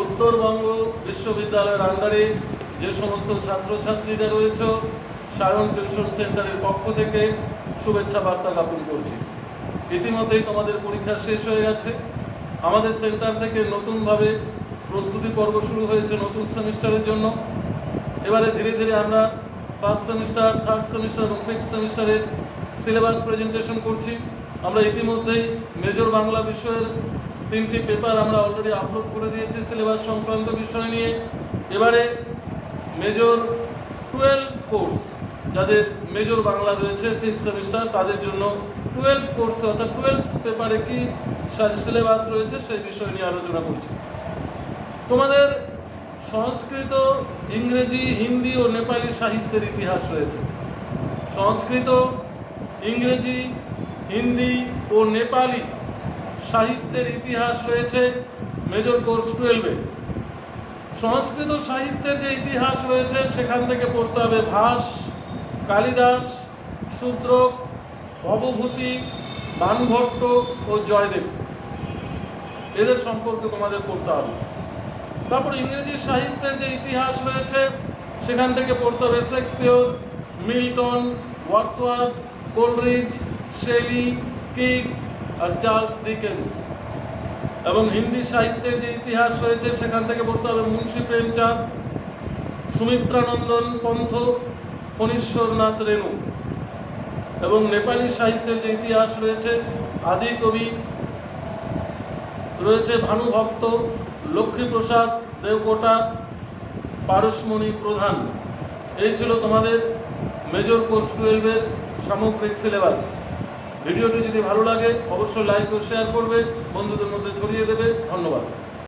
উত্তরবঙ্গ বিশ্ববিদ্যালয়ের আন্ডারে যে সমস্ত ছাত্রছাত্রীরা রয়েছে সায়ন টিউশন সেন্টারের পক্ষ থেকে শুভেচ্ছা বার্তা জ্ঞাপন করছি। ইতিমধ্যেই তোমাদের পরীক্ষা শেষ হয়ে গেছে। আমাদের সেন্টার থেকে নতুনভাবে প্রস্তুতি পর্ব শুরু হয়েছে নতুন সেমিস্টারের জন্য। এবারে ধীরে ধীরে আমরা ফার্স্ট সেমিস্টার, থার্ড সেমিস্টার এবং ফিফথ সেমিস্টারের সিলেবাস প্রেজেন্টেশন করছি। আমরা ইতিমধ্যেই মেজর বাংলা বিষয়ের 3টি পেপার আমরা অলরেডি আপলোড করে দিয়েছি সিলেবাস সংক্রান্ত বিষয় নিয়ে। এবারে মেজর 12 কোর্স, যাদের মেজর বাংলা রয়েছে ফিফথ সেমিস্টার, তাদের জন্য 12 কোর্স অর্থাৎ 12 পেপারে কি সিলেবাস রয়েছে সেই বিষয় নিয়ে আলোচনা করছি। তোমাদের সংস্কৃত, ইংরেজি, হিন্দি ও নেপালি সাহিত্যের ইতিহাস রয়েছে। সংস্কৃত, ইংরেজি, হিন্দি ও নেপালি সাহিত্যের ইতিহাস রয়েছে মেজর কোর্স 12-এ। সংস্কৃত সাহিত্যের যে ইতিহাস রয়েছে সেখান থেকে পড়তে হবে ভাস, কালিদাস, শূদ্রক, ভবভূতি, বাণভট্ট ও জয়দেব, এদের সম্পর্কে তোমাদের পড়তে হবে। তারপর ইংরেজি সাহিত্যের যে ইতিহাস রয়েছে সেখান থেকে পড়তে হবে Shakespeare, Milton, Wordsworth, Coleridge, Shelley, Keats আর চার্লস ডিকেন্স। এবং হিন্দি সাহিত্যের যে ইতিহাস রয়েছে সেখান থেকে পড়তে হবে মুন্সী প্রেমচাঁদ, সুমিত্রানন্দন পন্থ, ফণীশ্বরনাথ রেণু। এবং নেপালি সাহিত্যের যে ইতিহাস রয়েছে আদি কবি রয়েছে ভানুভক্ত, লক্ষ্মীপ্রসাদ দেবকোটা, পারসমণি প্রধান। এই ছিল তোমাদের মেজর কোর্স 12-এর সামগ্রিক সিলেবাস। ভিডিওটি যদি ভালো লাগে অবশ্যই লাইক ও শেয়ার করবে, বন্ধুদের মধ্যে ছড়িয়ে দেবে। ধন্যবাদ।